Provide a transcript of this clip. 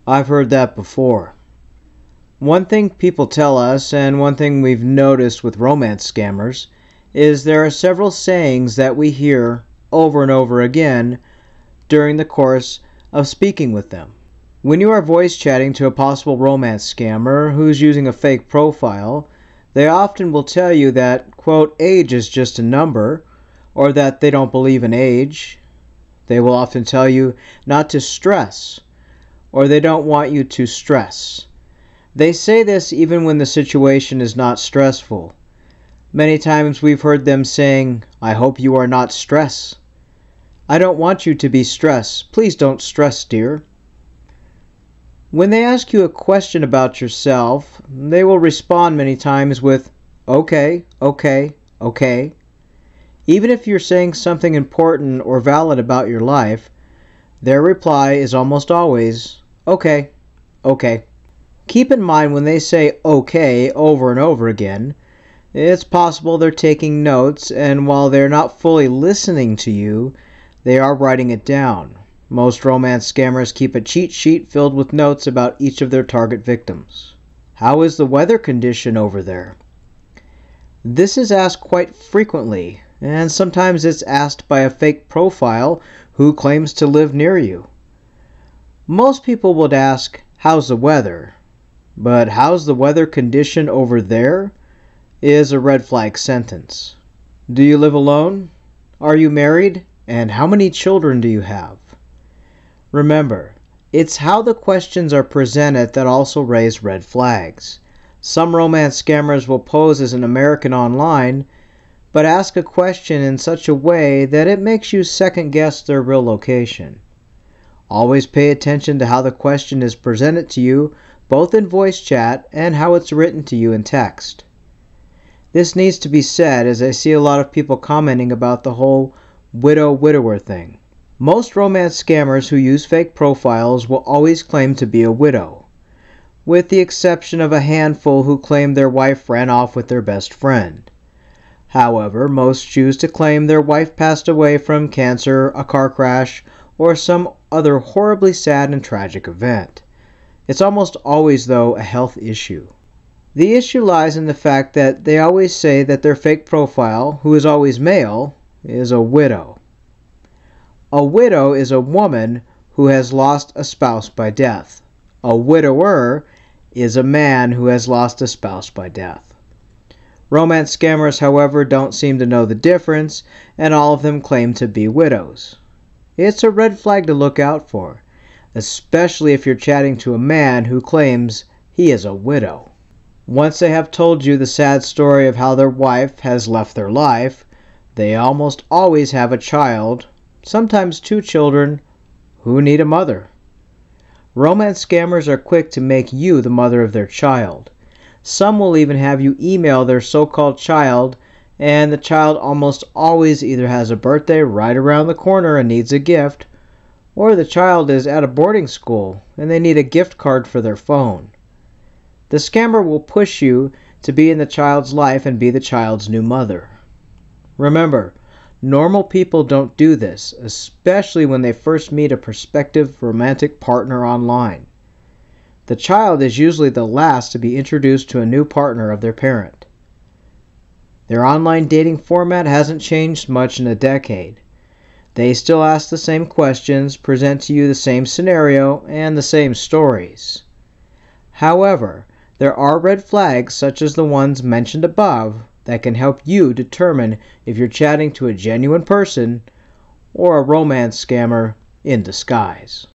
I've heard that before. One thing people tell us, and one thing we've noticed with romance scammers, is there are several sayings that we hear over and over again during the course of speaking with them. When you are voice chatting to a possible romance scammer who's using a fake profile, they often will tell you that, quote, age is just a number, or that they don't believe in age. They will often tell you not to stress, or they don't want you to stress. They say this even when the situation is not stressful. Many times we've heard them saying, I hope you are not stressed. I don't want you to be stressed. Please don't stress, dear. When they ask you a question about yourself, they will respond many times with, okay, okay, okay. Even if you're saying something important or valid about your life, their reply is almost always, okay, okay. Keep in mind when they say okay over and over again, it's possible they're taking notes, and while they're not fully listening to you, they are writing it down. Most romance scammers keep a cheat sheet filled with notes about each of their target victims. How is the weather condition over there? This is asked quite frequently, and sometimes it's asked by a fake profile who claims to live near you. Most people would ask, how's the weather? But how's the weather condition over there is a red flag sentence. Do you live alone? Are you married? And how many children do you have? Remember, it's how the questions are presented that also raise red flags. Some romance scammers will pose as an American online, but ask a question in such a way that it makes you second guess their real location. Always pay attention to how the question is presented to you, both in voice chat and how it's written to you in text. This needs to be said, as I see a lot of people commenting about the whole widow-widower thing. Most romance scammers who use fake profiles will always claim to be a widow, with the exception of a handful who claim their wife ran off with their best friend. However, most choose to claim their wife passed away from cancer, a car crash, or some other horribly sad and tragic event. It's almost always, though, a health issue. The issue lies in the fact that they always say that their fake profile, who is always male, is a widow. A widow is a woman who has lost a spouse by death. A widower is a man who has lost a spouse by death. Romance scammers, however, don't seem to know the difference, and all of them claim to be widows. It's a red flag to look out for, especially if you're chatting to a man who claims he is a widow. Once they have told you the sad story of how their wife has left their life, they almost always have a child, sometimes two children, who need a mother. Romance scammers are quick to make you the mother of their child. Some will even have you email their so-called child, and the child almost always either has a birthday right around the corner and needs a gift, or the child is at a boarding school and they need a gift card for their phone. The scammer will push you to be in the child's life and be the child's new mother. Remember, normal people don't do this, especially when they first meet a prospective romantic partner online. The child is usually the last to be introduced to a new partner of their parent. Their online dating format hasn't changed much in a decade. They still ask the same questions, present to you the same scenario, and the same stories. However, there are red flags such as the ones mentioned above that can help you determine if you're chatting to a genuine person or a romance scammer in disguise.